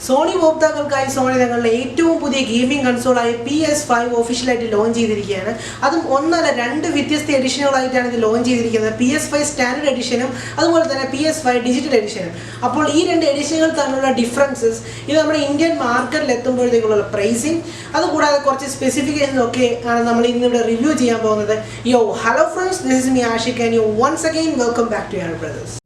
Sony ഉപഭോക്താക്കൾക്കായി Sony തങ്ങളുടെ ഏറ്റവും പുതിയ ഗെയിമിംഗ് കൺസോളായ PS5 ഒഫീഷ്യലായിട്ട് ലോഞ്ച് ചെയ്തിരിക്കുകയാണ്. അതും ഒന്നല്ല രണ്ട് വ്യത്യസ്ത എഡിഷനുകളായിട്ടാണ് ഇത് ലോഞ്ച് ചെയ്തിരിക്കുന്നത്. PS5 സ്റ്റാൻഡേർഡ് എഡിഷനും അതുപോലെ തന്നെ PS5 ഡിജിറ്റൽ എഡിഷനും. അപ്പോൾ ഈ രണ്ട് എഡിഷനുകൾ തമ്മിലുള്ള ഡിഫറൻസസ്, ഇത് നമ്മുടെ ഇന്ത്യൻ മാർക്കറ്റിൽ എത്തുമ്പോഴത്തേക്കുള്ള പ്രൈസിങ്, അതുകൂടാതെ കുറച്ച് സ്പെസിഫിക്കേഷൻസ് ഒക്കെ ആണ് നമ്മൾ ഇന്നിവിടെ റിവ്യൂ ചെയ്യാൻ പോകുന്നത്. Hello friends, this is me Ashiq and you once again welcome back to your brothers.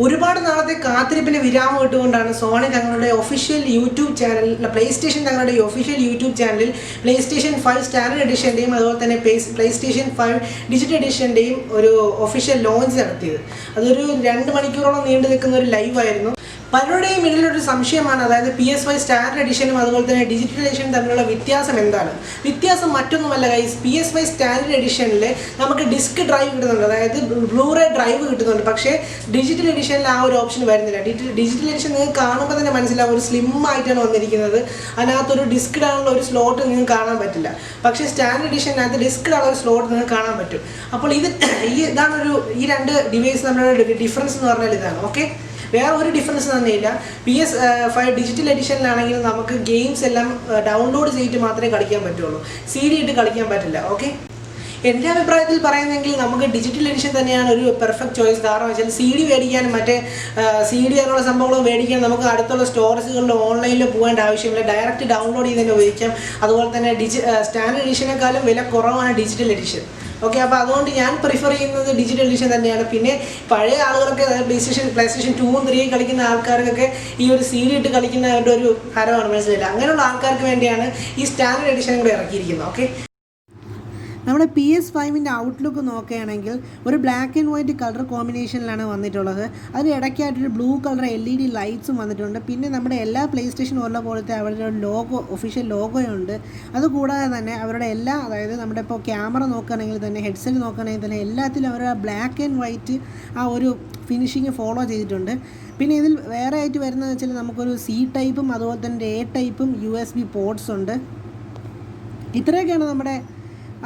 ഒരുപാട് നാളത്തെ കാത്തിരിപ്പിന് വിരാമം ഇട്ടുകൊണ്ടാണ് സോണി തങ്ങളുടെ ഒഫീഷ്യൽ യൂട്യൂബ് ചാനലിൽ, പ്ലേസ്റ്റേഷൻ തങ്ങളുടെ ഒഫീഷ്യൽ യൂട്യൂബ് ചാനലിൽ PlayStation 5 സ്റ്റാൻഡേർഡ് എഡിഷൻ്റെയും അതുപോലെ തന്നെ PlayStation 5 ഡിജിറ്റൽ എഡിഷൻ്റെയും ഒരു ഒഫീഷ്യൽ ലോഞ്ച് നടത്തിയത്. അതൊരു 2 മണിക്കൂറോളം നീണ്ടു നിൽക്കുന്ന ഒരു ലൈവായിരുന്നു. പലരുടെയും ഇതിലൊരു സംശയമാണ്, അതായത് PS5 സ്റ്റാൻഡേർഡ് എഡിഷനും അതുപോലെ തന്നെ ഡിജിറ്റൽ എഡിഷനും തമ്മിലുള്ള വ്യത്യാസം എന്താണ്? വ്യത്യാസം മറ്റൊന്നുമല്ല ഗൈസ്. PS5 സ്റ്റാൻഡേർഡ് എഡിഷനിൽ നമുക്ക് ഡിസ്ക് ഡ്രൈവ് കിട്ടുന്നുണ്ട്, അതായത് Blu-Ray ഡ്രൈവ് കിട്ടുന്നുണ്ട്. പക്ഷേ ഡിജിറ്റൽ എഡിഷനിൽ ആ ഒരു ഓപ്ഷൻ വരുന്നില്ല. ഡിജിറ്റൽ എഡിഷൻ നിങ്ങൾക്ക് കാണുമ്പോൾ തന്നെ മനസ്സിലാവും, ഒരു സ്ലിം ആയിട്ടാണ് വന്നിരിക്കുന്നത്. അതിനകത്തൊരു ഡിസ്ക് ഇടാനുള്ള ഒരു സ്ലോട്ട് നിങ്ങൾക്ക് കാണാൻ പറ്റില്ല. പക്ഷേ സ്റ്റാൻഡേർഡ് എഡിഷനകത്ത് ഡിസ്ക് ഇടാനുള്ള ഒരു സ്ലോട്ട് നിങ്ങൾക്ക് കാണാൻ പറ്റും. അപ്പോൾ ഈ രണ്ട് ഡിവൈസ് തമ്മിലുള്ള ഡിഫറൻസ് എന്ന് പറഞ്ഞാൽ ഇതാണ്. ഓക്കെ, വേറെ ഒരു ഡിഫറൻസ് തന്നെയില്ല. PS5 ഡിജിറ്റൽ എഡിഷനിലാണെങ്കിൽ നമുക്ക് ഗെയിംസ് എല്ലാം ഡൗൺലോഡ് ചെയ്തിട്ട് മാത്രമേ കളിക്കാൻ പറ്റുള്ളൂ, CD ഇട്ട് കളിക്കാൻ പറ്റില്ല. ഓക്കെ, എൻ്റെ അഭിപ്രായത്തിൽ പറയുന്നെങ്കിൽ നമുക്ക് ഡിജിറ്റൽ എഡിഷൻ തന്നെയാണ് ഒരു പെർഫെക്റ്റ് ചോയ്സ്. കാരണം വെച്ചാൽ CD മേടിക്കാനും മറ്റേ CD അങ്ങനെയുള്ള സംഭവങ്ങൾ മേടിക്കാൻ നമുക്ക് അടുത്തുള്ള സ്റ്റോറേജുകളിൽ ഓൺലൈനിൽ പോകേണ്ട ആവശ്യമില്ല. ഡയറക്റ്റ് ഡൗൺലോഡ് ചെയ്ത് തന്നെ ഉപയോഗിക്കാം. അതുപോലെ തന്നെ സ്റ്റാൻഡേർഡ് എഡിഷനേക്കാളും വില കുറവാണ് ഡിജിറ്റൽ എഡിഷൻ. ഓക്കെ, അപ്പോൾ അതുകൊണ്ട് ഞാൻ പ്രിഫർ ചെയ്യുന്നത് ഡിജിറ്റൽ എഡിഷൻ തന്നെയാണ്. പിന്നെ പഴയ ആളുകളൊക്കെ PlayStation 2 3 കളിക്കുന്ന ആൾക്കാർക്കൊക്കെ ഈ ഒരു CD ഇട്ട് കളിക്കുന്നവരുടെ ഒരു ഹരമാണ്, മനസ്സിലായില്ല. അങ്ങനെയുള്ള ആൾക്കാർക്ക് വേണ്ടിയാണ് ഈ സ്റ്റാൻഡേർഡ് എഡിഷൻ കൂടെ ഇറക്കിയിരിക്കുന്നത്. ഓക്കെ, നമ്മുടെ PS5ൻ്റെ ഔട്ട്ലുക്ക് നോക്കുകയാണെങ്കിൽ ഒരു ബ്ലാക്ക് ആൻഡ് വൈറ്റ് കളർ കോമ്പിനേഷനിലാണ് വന്നിട്ടുള്ളത്. അതിന് ഇടയ്ക്കായിട്ടൊരു ബ്ലൂ കളർ LED ലൈറ്റ്സും വന്നിട്ടുണ്ട്. പിന്നെ നമ്മുടെ എല്ലാ PlayStation ഉള്ള പോലത്തെ അവരുടെ ലോഗോ, ഒഫീഷ്യൽ ലോഗോയുണ്ട്. അതുകൂടാതെ തന്നെ അവരുടെ എല്ലാ, അതായത് നമ്മുടെ ഇപ്പോൾ ക്യാമറ നോക്കുകയാണെങ്കിൽ തന്നെ, ഹെഡ്സെറ്റ് നോക്കുകയാണെങ്കിൽ തന്നെ, എല്ലാത്തിലും അവരുടെ ബ്ലാക്ക് ആൻഡ് വൈറ്റ് ആ ഒരു ഫിനിഷിങ് ഫോളോ ചെയ്തിട്ടുണ്ട്. പിന്നെ ഇതിൽ വേറെ ആയിട്ട് വരുന്നതെന്ന് വെച്ചാൽ നമുക്കൊരു C ടൈപ്പും അതുപോലെ തന്നെ A ടൈപ്പും USB പോർട്സ് ഉണ്ട്. ഇത്രയൊക്കെയാണ് നമ്മുടെ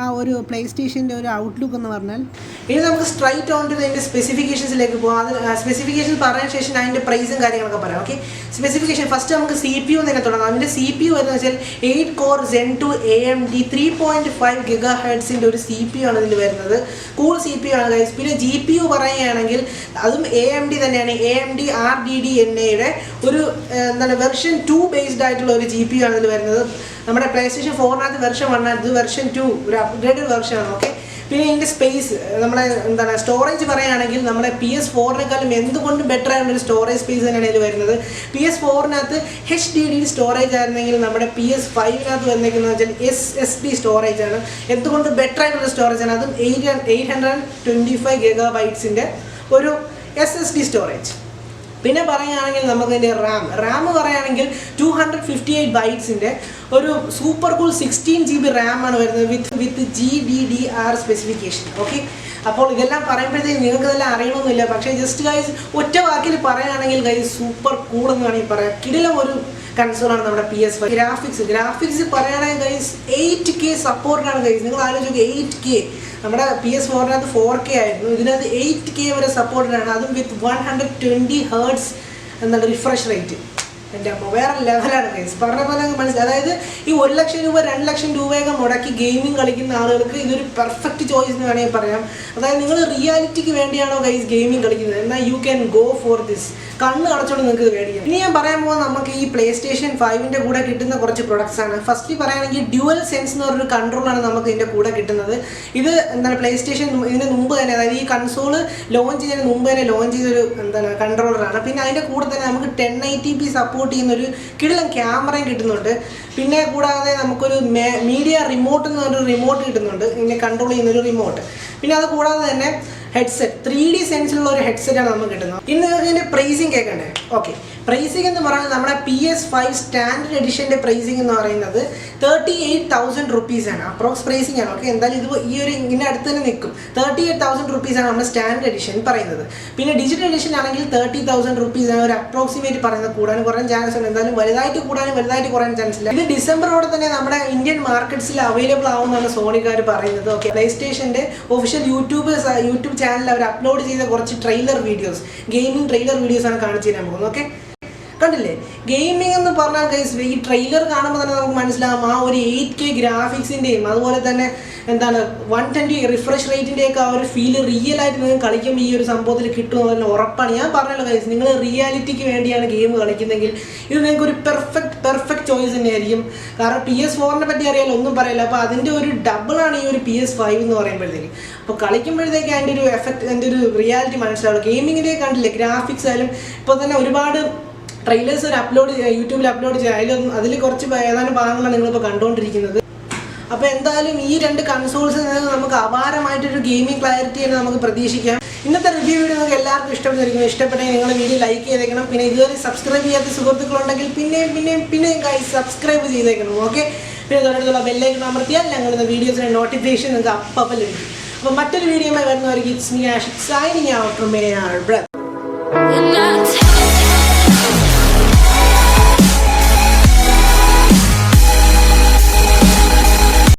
ആ ഒരു PlayStationൻ്റെ ഒരു ഔട്ട്ലുക്ക് എന്ന് പറഞ്ഞാൽ. ഇനി നമുക്ക് സ്ട്രൈറ്റ് ഓൺ ടു അതിൻ്റെ സ്പെസിഫിക്കേഷൻസിലേക്ക് പോകാം. അത് സ്പെസിഫിക്കേഷൻ പറഞ്ഞ ശേഷം അതിൻ്റെ പ്രൈസും കാര്യങ്ങളൊക്കെ പറയാം. ഓക്കെ, സ്പെസിഫിക്കേഷൻ ഫസ്റ്റ് നമുക്ക് CPU തന്നെ തുടങ്ങാം. അതിൻ്റെ CPU എന്ന് വെച്ചാൽ 8 കോർ Zen 2 AMD 3.5 GHz ഒരു CPU ആണ് ഇതിൽ വരുന്നത്. കൂൾ CPU ആണ് ഗൈസ്. പിന്നെ GPU പറയുകയാണെങ്കിൽ അതും AMD തന്നെയാണ്. AMD RDDNA ഒരു വെർഷൻ 2 ബേസ്ഡ് ആയിട്ടുള്ള ഒരു GPU ആണ് ഇതിൽ വരുന്നത്. നമ്മുടെ PlayStation 4 വെർഷൻ 1, ഇത് വെർഷൻ 2 ഒരു അപ്ഗ്രേഡഡ് വെർഷനാണ്. ഓക്കെ, പിന്നെ ഇതിൻ്റെ സ്പേസ്, നമ്മുടെ സ്റ്റോറേജ് പറയുകയാണെങ്കിൽ നമ്മുടെ PS4-നേക്കാളും എന്തുകൊണ്ടും ബെറ്റർ ആയിട്ടുള്ള ഒരു സ്റ്റോറേജ് സ്പേസ് തന്നെയാണ് ഇതിൽ വരുന്നത്. PS4-നകത്ത് HDD സ്റ്റോറേജ് ആയിരുന്നെങ്കിൽ നമ്മുടെ PS5-നകത്ത് വന്നിരിക്കുന്നത് വെച്ചാൽ SSD സ്റ്റോറേജ് ആണ്. എന്തുകൊണ്ട് ബെറ്റർ ആയിട്ടുള്ള സ്റ്റോറേജ് ആണ്. അതും 825 GB ഒരു SSD സ്റ്റോറേജ്. പിന്നെ പറയുകയാണെങ്കിൽ നമുക്കതിൻ്റെ റാം പറയുകയാണെങ്കിൽ 258 ബൈറ്റ്സിൻ്റെ ഒരു സൂപ്പർ കൂൾ 16 GB റാമാണ് വരുന്നത് വിത്ത് GDDR സ്പെസിഫിക്കേഷൻ. ഓക്കെ, അപ്പോൾ ഇതെല്ലാം പറയുമ്പോഴത്തേക്ക് നിങ്ങൾക്ക് ഇതെല്ലാം അറിയണമെന്നില്ല. പക്ഷേ ജസ്റ്റ് ഗൈസ് ഒറ്റ വാക്കിൽ പറയുകയാണെങ്കിൽ ഗൈസ് സൂപ്പർ കൂൾ എന്ന് വേണമെങ്കിൽ പറയാം. കിടിലം ഒരു കൺസോളാണ് നമ്മുടെ PS5. ഗ്രാഫിക്സ് പറയുകയാണെങ്കിൽ ഗൈസ് 8K സപ്പോർട്ടാണ് ഗൈസ്. നിങ്ങൾ ആലോചിക്കുക, 8K. നമ്മുടെ PS4-നകത്ത് 4K ആയിരുന്നു, ഇതിനകത്ത് 8K വരെ സപ്പോർട്ടഡാണ്. അതും വിത്ത് 120 Hz എന്നുള്ള റിഫ്രഷ് റേറ്റ്. എൻ്റെ അപ്പോൾ വേറെ ലെവലാണ് ഗൈസ്. പറഞ്ഞ പോലെ മനസ്സിലായി. അതായത് ഈ 1 ലക്ഷം രൂപ 2 ലക്ഷം രൂപയൊക്കെ മുടക്കി ഗെയിമിംഗ് കളിക്കുന്ന ആളുകൾക്ക് ഇതൊരു പെർഫെക്റ്റ് ചോയ്സ് എന്ന് വേണമെങ്കിൽ പറയാം. അതായത് നിങ്ങൾ റിയാലിറ്റിക്ക് വേണ്ടിയാണോ ഗൈസ് ഗെയിമിംഗ് കളിക്കുന്നത്, എന്നാൽ you can go for this. കണ്ണ് അടച്ചോണ്ട് നിങ്ങൾക്ക് മേടിക്കാം. ഇനി ഞാൻ പറയാൻ പോകുന്നത് നമുക്ക് ഈ PlayStation 5ൻ്റെ കൂടെ കിട്ടുന്ന കുറച്ച് പ്രൊഡക്ട്സ് ആണ്. ഫസ്റ്റ് പറയുകയാണെങ്കിൽ DualSense എന്ന് പറഞ്ഞൊരു കൺട്രോളാണ് നമുക്ക് ഇതിൻ്റെ കൂടെ കിട്ടുന്നത്. ഇത് PlayStation ഇതിന് മുമ്പ് തന്നെ, അതായത് ഈ കൺസോള് ലോഞ്ച് ചെയ്യുന്നതിന് മുമ്പ് തന്നെ ലോഞ്ച് ചെയ്തൊരു കൺട്രോളറാണ്. പിന്നെ അതിൻ്റെ കൂടെ തന്നെ നമുക്ക് 1080p സപ്പോർട്ട് ചെയ്യുന്നൊരു കിടിലൻ ക്യാമറയും കിട്ടുന്നുണ്ട്. പിന്നെ കൂടാതെ നമുക്കൊരു മീഡിയ റിമോട്ട് എന്ന് പറഞ്ഞൊരു റിമോട്ട് കിട്ടുന്നുണ്ട്, ഇതിനെ കൺട്രോൾ ചെയ്യുന്നൊരു റിമോട്ട്. പിന്നെ അത് കൂടാതെ തന്നെ ഹെഡ്സെറ്റ്, 3D സെൻസിലുള്ള ഒരു ഹെഡ്സെറ്റാണ് നമുക്ക് കിട്ടുന്നത്. ഇന്ന് നിങ്ങൾക്ക് ഇതിൻ്റെ പ്രൈസിങ് കേൾക്കണ്ടേ? ഓക്കെ, പ്രൈസിങ് എന്ന് പറയുന്നത് നമ്മുടെ PS5 സ്റ്റാൻഡേർഡ് എഡിഷൻ്റെ പ്രൈസിങ് എന്ന് പറയുന്നത് 38,000 റുപ്പീസാണ്. അപ്രോക്സ് പ്രൈസിങ് ആണ്. ഓക്കെ, എന്തായാലും ഇത് ഈ ഒരു ഇതിൻ്റെ അടുത്ത് തന്നെ നിൽക്കും. 38,000 റുപ്പീസാണ് നമ്മുടെ സ്റ്റാൻഡേർഡ് എഡിഷൻ പറയുന്നത്. പിന്നെ ഡിജിറ്റൽ എഡിഷൻ ആണെങ്കിൽ 30,000 റുപ്പീസാണ് ഒരു അപ്രോക്സിമേറ്റ് പറയുന്നത്. കൂടാനും കുറയാൻ ചാൻസ് ഉണ്ട്, എന്തായാലും വലുതായിട്ട് കൂടാനും വലുതായിട്ട് കുറയാൻ ചാൻസ് ഇല്ല. ഇത് ഡിസംബറോടെ തന്നെ നമ്മുടെ ഇന്ത്യൻ മാർക്കറ്റ്സിൽ അവൈലബിൾ ആവുമെന്നാണ് സോണിക്കാർ പറയുന്നത്. ഓക്കെ, PlayStationൻ്റെ ഒഫീഷ്യൽ യൂട്യൂബ് ചാനലിൽ അവർ അപ്ലോഡ് ചെയ്ത കുറച്ച് ട്രെയിലർ വീഡിയോസ്, ഗെയിമിംഗ് ട്രെയിലർ വീഡിയോസാണ് കാണിച്ചു തരാൻ പോകുന്നത്. ഓക്കെ, കണ്ടില്ലേ? ഗെയിമിംഗ് എന്ന് പറഞ്ഞാൽ ഗൈസ് ഈ ട്രെയിലർ കാണുമ്പോൾ തന്നെ നമുക്ക് മനസ്സിലാകും ആ ഒരു 8K ഗ്രാഫിക്സിൻ്റെയും അതുപോലെ തന്നെ എന്താണ് 120 റിഫ്രഷ് റേറ്റിൻ്റെയൊക്കെ ആ ഒരു ഫീൽ റിയൽ ആയിട്ട് നിങ്ങൾക്ക് കളിക്കുമ്പോൾ ഈ ഒരു സംഭവത്തിൽ കിട്ടുമെന്ന് ഉറപ്പാണ്. ഞാൻ പറഞ്ഞല്ലോ ഗൈസ്, നിങ്ങൾ റിയാലിറ്റിക്ക് വേണ്ടിയാണ് ഗെയിം കളിക്കുന്നതെങ്കിൽ ഇത് നിങ്ങൾക്ക് ഒരു പെർഫെക്റ്റ് ചോയ്സ് തന്നെയായിരിക്കും. കാരണം PS4 പറ്റി അറിയാലോ, ഒന്നും പറയില്ല. അപ്പോൾ അതിൻ്റെ ഒരു ഡബിളാണ് ഈ ഒരു PS5 എന്ന് പറയുമ്പോഴത്തേക്ക്. അപ്പോൾ കളിക്കുമ്പോഴത്തേക്ക് അതിൻ്റെ ഒരു എഫക്റ്റ്, അതിൻ്റെ ഒരു റിയാലിറ്റി മനസ്സിലാവുള്ളൂ. ഗെയിമിങ്ങിൻ്റെ കണ്ടില്ലേ, ഗ്രാഫിക്സ് ആയാലും ഇപ്പോൾ തന്നെ ഒരുപാട് ട്രെയിലേഴ്സ് യൂട്യൂബിൽ അപ്ലോഡ് ചെയ്യുക. അതിൽ കുറച്ച് ഏതാനും ഭാഗങ്ങളാണ് നിങ്ങളിപ്പോൾ കണ്ടുകൊണ്ടിരിക്കുന്നത്. അപ്പോൾ എന്തായാലും ഈ രണ്ട് കൺസോൾസിൽ നിന്ന് നമുക്ക് അപാരമായിട്ടൊരു ഗെയിമിംഗ് ക്ലാരിറ്റി തന്നെ നമുക്ക് പ്രതീക്ഷിക്കാം. ഇന്നത്തെ റിവ്യൂ വീഡിയോ നിങ്ങൾക്ക് എല്ലാവർക്കും ഇഷ്ടപ്പെട്ടിരിക്കുന്നു. ഇഷ്ടപ്പെട്ടെങ്കിൽ നിങ്ങൾ വീഡിയോ ലൈക്ക് ചെയ്തേക്കണം. പിന്നെ ഇതുവരെ സബ്സ്ക്രൈബ് ചെയ്യാത്ത സുഹൃത്തുക്കളുണ്ടെങ്കിൽ പിന്നെയും ഗൈസ് സബ്സ്ക്രൈബ് ചെയ്തേക്കണം. ഓക്കെ, പിന്നെ തൊട്ടടുത്തുള്ള ബെല്ലൈക്കൺ അമർത്തിയാൽ ഞങ്ങളുടെ വീഡിയോസിൻ്റെ നോട്ടിഫിക്കേഷൻ നിങ്ങൾക്ക് അപ്പം ലഭിക്കും. അപ്പോൾ മറ്റൊരു വീഡിയോയുമായി വരുന്നവർക്ക് it's me Ashiq signing out from AR brother.